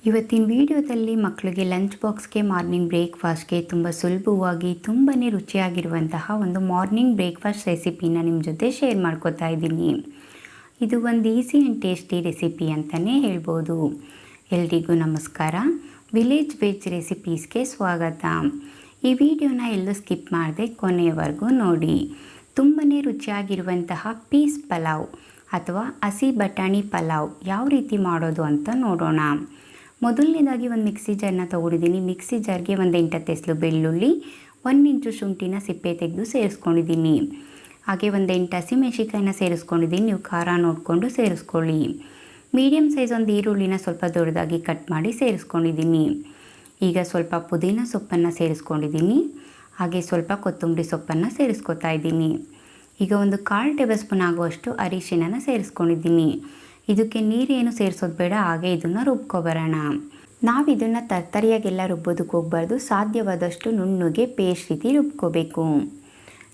ಇವತ್ತಿನ ವಿಡಿಯೋದಲ್ಲಿ ಮಕ್ಕಳಿಗೆ ಲಂಚ್ ಬಾಕ್ಸ್ಗೆ ಮಾರ್ನಿಂಗ್ ಬ್ರೇಕ್ಫಾಸ್ಟ್ಗೆ ತುಂಬ ಸುಲಭವಾಗಿ ತುಂಬಾ ರುಚಿಯಾಗಿರುವಂತಹ ಒಂದು ಮಾರ್ನಿಂಗ್ ಬ್ರೇಕ್ಫಾಸ್ಟ್ ರೆಸಿಪಿನ ನಿಮ್ಮ ಜೊತೆ ಶೇರ್ ಮಾಡ್ಕೋತಾ ಇದ್ದೀನಿ. ಇದು ಒಂದು ಈಸಿ ಆ್ಯಂಡ್ ಟೇಸ್ಟಿ ರೆಸಿಪಿ ಅಂತಲೇ ಹೇಳ್ಬೋದು. ಎಲ್ರಿಗೂ ನಮಸ್ಕಾರ. ವಿಲೇಜ್ ವೆಜ್ ರೆಸಿಪೀಸ್ಗೆ ಸ್ವಾಗತ. ಈ ವಿಡಿಯೋನ ಎಲ್ಲೂ ಸ್ಕಿಪ್ ಮಾಡದೆ ಕೊನೆಯವರೆಗೂ ನೋಡಿ. ತುಂಬಾ ರುಚಿಯಾಗಿರುವಂತಹ ಪೀಸ್ ಪಲಾವ್ ಅಥವಾ ಹಸಿ ಬಟಾಣಿ ಪಲಾವ್ ಯಾವ ರೀತಿ ಮಾಡೋದು ಅಂತ ನೋಡೋಣ. ಮೊದಲನೇದಾಗಿ ಒಂದು ಮಿಕ್ಸಿ ಜಾರ್ನ ತೊಗೊಂಡಿದ್ದೀನಿ. ಮಿಕ್ಸಿ ಜಾರ್ಗೆ ಒಂದು 8 ಎಸಳು ಬೆಳ್ಳುಳ್ಳಿ, 1 ಇಂಚು ಶುಂಠಿನ ಸಿಪ್ಪೆ ತೆಗೆದು ಸೇರಿಸ್ಕೊಂಡಿದ್ದೀನಿ. ಹಾಗೆ ಒಂದು 8 ಹಸಿಮೆಣಸಿಕಾಯಿನ ಸೇರಿಸ್ಕೊಂಡಿದ್ದೀನಿ. ನೀವು ಖಾರ ನೋಡಿಕೊಂಡು ಸೇರಿಸ್ಕೊಳ್ಳಿ. ಮೀಡಿಯಮ್ ಸೈಜ್ ಒಂದು ಈರುಳ್ಳಿನ ಸ್ವಲ್ಪ ದೊಡ್ಡದಾಗಿ ಕಟ್ ಮಾಡಿ ಸೇರಿಸ್ಕೊಂಡಿದ್ದೀನಿ. ಈಗ ಸ್ವಲ್ಪ ಪುದೀನ ಸೊಪ್ಪನ್ನು ಸೇರಿಸ್ಕೊಂಡಿದ್ದೀನಿ. ಹಾಗೆ ಸ್ವಲ್ಪ ಕೊತ್ತಂಬರಿ ಸೊಪ್ಪನ್ನು ಸೇರಿಸ್ಕೊತಾ ಇದ್ದೀನಿ. ಈಗ ಒಂದು 1/4 ಟೇಬಲ್ ಸ್ಪೂನ್ ಆಗುವಷ್ಟು ಅರಿಶಿನ ಸೇರಿಸ್ಕೊಂಡಿದ್ದೀನಿ. ಇದಕ್ಕೆ ನೀರೇನು ಸೇರಿಸೋದು ಬೇಡ, ಹಾಗೆ ಇದನ್ನು ರುಬ್ಕೊಬರೋಣ. ನಾವು ಇದನ್ನು ತರ್ತರಿಯಾಗೆಲ್ಲ ರುಬ್ಬೋದಕ್ಕೆ ಹೋಗಬಾರ್ದು. ಸಾಧ್ಯವಾದಷ್ಟು ನುಣ್ಣಗೆ ಪೇಸ್ಟ್ ರೀತಿ ರುಬ್ಕೋಬೇಕು.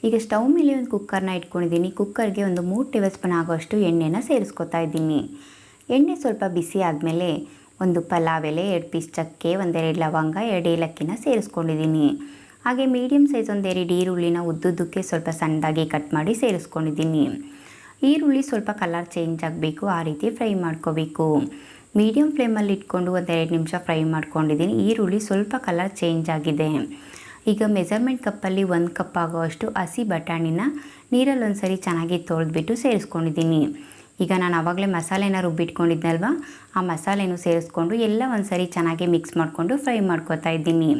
ಈಗ ಸ್ಟವ್ ಮೇಲೆ ಒಂದು ಕುಕ್ಕರ್ನ ಇಟ್ಕೊಂಡಿದ್ದೀನಿ. ಕುಕ್ಕರ್ಗೆ ಒಂದು 3 ಟೇಬಲ್ ಸ್ಪೂನ್ ಆಗುವಷ್ಟು ಎಣ್ಣೆನ ಸೇರಿಸ್ಕೊತಾ ಇದ್ದೀನಿ. ಎಣ್ಣೆ ಸ್ವಲ್ಪ ಬಿಸಿ ಆದಮೇಲೆ ಒಂದು ಪಲಾವ್ ಎಲೆ, 2 ಪೀಸ್ ಚಕ್ಕೆ, 1-2 ಲವಂಗ, 2 ಏಲಕ್ಕಿನ ಸೇರಿಸ್ಕೊಂಡಿದ್ದೀನಿ. ಹಾಗೆ ಮೀಡಿಯಮ್ ಸೈಜ್ 1-2 ಈರುಳ್ಳಿನ ಉದ್ದುದ್ದಕ್ಕೆ ಸ್ವಲ್ಪ ಸಣ್ಣದಾಗಿ ಕಟ್ ಮಾಡಿ ಸೇರಿಸ್ಕೊಂಡಿದ್ದೀನಿ. ಈರುಳ್ಳಿ ಸ್ವಲ್ಪ ಕಲರ್ ಚೇಂಜ್ ಆಗಬೇಕು, ಆ ರೀತಿ ಫ್ರೈ ಮಾಡ್ಕೋಬೇಕು. ಮೀಡಿಯಮ್ ಫ್ಲೇಮಲ್ಲಿ ಇಟ್ಕೊಂಡು 1-2 ನಿಮಿಷ ಫ್ರೈ ಮಾಡ್ಕೊಂಡಿದ್ದೀನಿ. ಈರುಳ್ಳಿ ಸ್ವಲ್ಪ ಕಲರ್ ಚೇಂಜ್ ಆಗಿದೆ. ಈಗ ಮೆಜರ್ಮೆಂಟ್ ಕಪ್ಪಲ್ಲಿ 1 ಕಪ್ ಆಗೋವಷ್ಟು ಹಸಿ ಬಟಾಣಿನ ನೀರಲ್ಲಿ ಒಂದ್ಸರಿ ಚೆನ್ನಾಗಿ ತೊಳೆದ್ಬಿಟ್ಟು ಸೇರಿಸ್ಕೊಂಡಿದ್ದೀನಿ. ಈಗ ನಾನು ಆವಾಗಲೇ ಮಸಾಲೆನ ರುಬ್ಬಿಟ್ಕೊಂಡಿದ್ನಲ್ವ, ಆ ಮಸಾಲೆನೂ ಸೇರಿಸ್ಕೊಂಡು ಎಲ್ಲ ಒಂದ್ಸರಿ ಚೆನ್ನಾಗಿ ಮಿಕ್ಸ್ ಮಾಡಿಕೊಂಡು ಫ್ರೈ ಮಾಡ್ಕೊತಾ ಇದ್ದೀನಿ.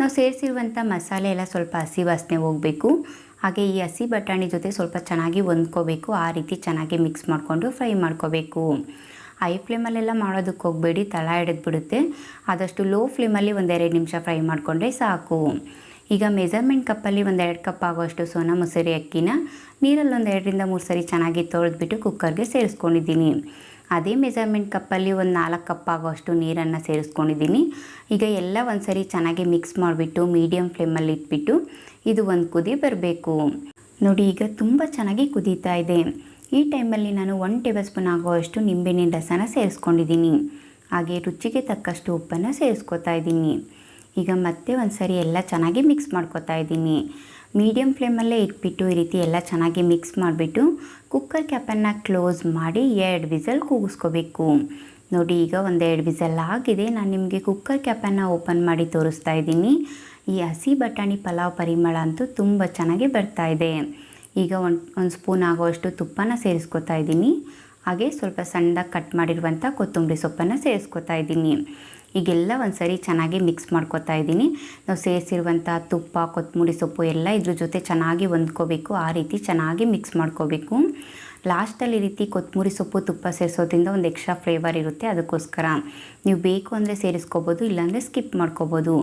ನಾವು ಸೇರಿಸಿರುವಂಥ ಮಸಾಲೆ ಎಲ್ಲ ಸ್ವಲ್ಪ ಹಸಿ ವಾಸನೆ ಹೋಗಬೇಕು. ಹಾಗೆ ಈ ಹಸಿ ಬಟಾಣಿ ಜೊತೆ ಸ್ವಲ್ಪ ಚೆನ್ನಾಗಿ ಹೊಂದ್ಕೋಬೇಕು. ಆ ರೀತಿ ಚೆನ್ನಾಗಿ ಮಿಕ್ಸ್ ಮಾಡಿಕೊಂಡು ಫ್ರೈ ಮಾಡ್ಕೋಬೇಕು. ಹೈ ಫ್ಲೇಮಲ್ಲೆಲ್ಲ ಮಾಡೋದಕ್ಕೆ ಹೋಗಬೇಡಿ, ತಳ ಹಿಡಿದ್ಬಿಡುತ್ತೆ. ಆದಷ್ಟು ಲೋ ಫ್ಲೇಮಲ್ಲಿ 1-2 ನಿಮಿಷ ಫ್ರೈ ಮಾಡಿಕೊಂಡ್ರೆ ಸಾಕು. ಈಗ ಮೆಜರ್ಮೆಂಟ್ ಕಪ್ಪಲ್ಲಿ 1-2 ಕಪ್ ಆಗುವಷ್ಟು ಸೋನಾ ಮಸೂರಿ ಅಕ್ಕಿನ ನೀರಲ್ಲಿ 1-2-3 ಸರಿ ಚೆನ್ನಾಗಿ ತೊಳೆದ್ಬಿಟ್ಟು ಕುಕ್ಕರ್ಗೆ ಸೇರಿಸ್ಕೊಂಡಿದ್ದೀನಿ. ಅದೇ ಮೆಜರ್ಮೆಂಟ್ ಕಪ್ಪಲ್ಲಿ ಒಂದು 4 ಕಪ್ ಆಗುವಷ್ಟು ನೀರನ್ನು ಸೇರಿಸ್ಕೊಂಡಿದ್ದೀನಿ. ಈಗ ಎಲ್ಲ ಒಂದ್ಸರಿ ಚೆನ್ನಾಗಿ ಮಿಕ್ಸ್ ಮಾಡಿಬಿಟ್ಟು ಮೀಡಿಯಮ್ ಫ್ಲೇಮಲ್ಲಿ ಇಟ್ಬಿಟ್ಟು ಇದು ಒಂದು ಕುದಿ ಬರಬೇಕು. ನೋಡಿ, ಈಗ ತುಂಬ ಚೆನ್ನಾಗಿ ಕುದೀತಾ ಇದೆ. ಈ ಟೈಮಲ್ಲಿ ನಾನು 1 ಟೇಬಲ್ ಸ್ಪೂನ್ ಆಗುವಷ್ಟು ನಿಂಬೆಹಣ್ಣಿನ ರಸನ ಸೇರಿಸ್ಕೊಂಡಿದ್ದೀನಿ. ಹಾಗೆ ರುಚಿಗೆ ತಕ್ಕಷ್ಟು ಉಪ್ಪನ್ನು ಸೇರಿಸ್ಕೊತಾ ಇದ್ದೀನಿ. ಈಗ ಮತ್ತೆ ಒಂದ್ಸರಿ ಎಲ್ಲ ಚೆನ್ನಾಗಿ ಮಿಕ್ಸ್ ಮಾಡ್ಕೊತಾ ಇದ್ದೀನಿ. ಮೀಡಿಯಮ್ ಫ್ಲೇಮಲ್ಲೇ ಇಟ್ಬಿಟ್ಟು ಈ ರೀತಿ ಎಲ್ಲ ಚೆನ್ನಾಗಿ ಮಿಕ್ಸ್ ಮಾಡಿಬಿಟ್ಟು ಕುಕ್ಕರ್ ಕ್ಯಾಪನ್ನು ಕ್ಲೋಸ್ ಮಾಡಿ 2 ವಿಸಲ್ ಕೂಗಿಸ್ಕೋಬೇಕು. ನೋಡಿ, ಈಗ 1-2 ವಿಸಲ್ ಆಗಿದೆ. ನಾನು ನಿಮಗೆ ಕುಕ್ಕರ್ ಕ್ಯಾಪನ್ನು ಓಪನ್ ಮಾಡಿ ತೋರಿಸ್ತಾ ಇದ್ದೀನಿ. ಈ ಹಸಿ ಬಟಾಣಿ ಪಲಾವ್ ಪರಿಮಳ ಅಂತೂ ತುಂಬ ಚೆನ್ನಾಗಿ ಬರ್ತಾ ಇದೆ. ಈಗ ಒಂದು ಸ್ಪೂನ್ ಆಗುವಷ್ಟು ತುಪ್ಪನ ಸೇರಿಸ್ಕೊತಾ ಇದ್ದೀನಿ. ಹಾಗೆ ಸ್ವಲ್ಪ ಸಣ್ಣದಾಗಿ ಕಟ್ ಮಾಡಿರುವಂಥ ಕೊತ್ತಂಬರಿ ಸೊಪ್ಪನ್ನು ಸೇರಿಸ್ಕೊತಾ ಇದ್ದೀನಿ. ಈಗೆಲ್ಲ ಒಂದ್ಸರಿ ಚೆನ್ನಾಗಿ ಮಿಕ್ಸ್ ಮಾಡ್ಕೊತಾ ಇದ್ದೀನಿ. ನಾವು ಸೇರಿಸಿರುವಂಥ ತುಪ್ಪ, ಕೊತ್ತಂಬರಿ ಸೊಪ್ಪು ಎಲ್ಲ ಇದ್ರ ಜೊತೆ ಚೆನ್ನಾಗಿ ಹೊಂದ್ಕೋಬೇಕು. ಆ ರೀತಿ ಚೆನ್ನಾಗಿ ಮಿಕ್ಸ್ ಮಾಡ್ಕೋಬೇಕು. ಲಾಸ್ಟಲ್ಲಿ ಈ ರೀತಿ ಕೊತ್ತಂಬರಿ ಸೊಪ್ಪು, ತುಪ್ಪ ಸೇರಿಸೋದ್ರಿಂದ ಒಂದು ಎಕ್ಸ್ಟ್ರಾ ಫ್ಲೇವರ್ ಇರುತ್ತೆ. ಅದಕ್ಕೋಸ್ಕರ ನೀವು ಬೇಕು ಅಂದರೆ ಸೇರಿಸ್ಕೋಬೋದು, ಇಲ್ಲಾಂದರೆ ಸ್ಕಿಪ್ ಮಾಡ್ಕೋಬೋದು.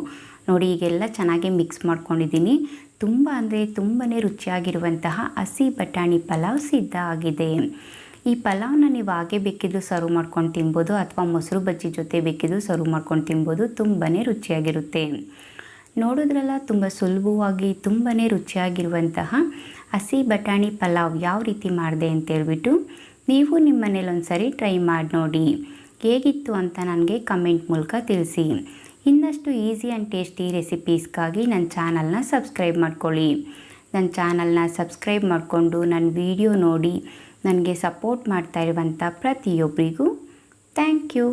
ನೋಡಿ, ಈಗೆಲ್ಲ ಚೆನ್ನಾಗಿ ಮಿಕ್ಸ್ ಮಾಡ್ಕೊಂಡಿದ್ದೀನಿ. ತುಂಬ ಅಂದರೆ ತುಂಬಾ ರುಚಿಯಾಗಿರುವಂತಹ ಹಸಿ ಬಟಾಣಿ ಪಲಾವ್ ಸಿದ್ಧ ಆಗಿದೆ. ಈ ಪಲಾವ್ನ ನೀವು ಹಾಗೆ ಬೇಕಿದ್ದು ಸರ್ವ್ ಮಾಡ್ಕೊಂಡು ತಿನ್ಬೋದು, ಅಥವಾ ಮೊಸರು ಬಜ್ಜಿ ಜೊತೆ ಬೇಕಿದ್ದು ಸರ್ವ್ ಮಾಡ್ಕೊಂಡು ತಿನ್ಬೋದು. ತುಂಬಾ ರುಚಿಯಾಗಿರುತ್ತೆ. ನೋಡಿದ್ರಲ್ಲ, ತುಂಬ ಸುಲಭವಾಗಿ ತುಂಬಾ ರುಚಿಯಾಗಿರುವಂತಹ ಹಸಿ ಬಟಾಣಿ ಪಲಾವ್ ಯಾವ ರೀತಿ ಮಾಡಿದೆ ಅಂತೇಳ್ಬಿಟ್ಟು ನೀವು ನಿಮ್ಮ ಮನೇಲಿ ಒಂದ್ಸರಿ ಟ್ರೈ ಮಾಡಿ ನೋಡಿ. ಹೇಗಿತ್ತು ಅಂತ ನನಗೆ ಕಮೆಂಟ್ ಮೂಲಕ ತಿಳಿಸಿ. ಇನ್ನಷ್ಟು ಈಸಿ ಆ್ಯಂಡ್ ಟೇಸ್ಟಿ ರೆಸಿಪೀಸ್ಗಾಗಿ ನನ್ನ ಚಾನಲ್ನ ಸಬ್ಸ್ಕ್ರೈಬ್ ಮಾಡ್ಕೊಳ್ಳಿ. ನನ್ನ ಚಾನಲ್ನ ಸಬ್ಸ್ಕ್ರೈಬ್ ಮಾಡಿಕೊಂಡು ನನ್ನ ವಿಡಿಯೋ ನೋಡಿ ನನಗೆ ಸಪೋರ್ಟ್ ಮಾಡ್ತಾ ಇರುವಂಥ ಪ್ರತಿಯೊಬ್ಬರಿಗೂ ಥ್ಯಾಂಕ್ ಯು.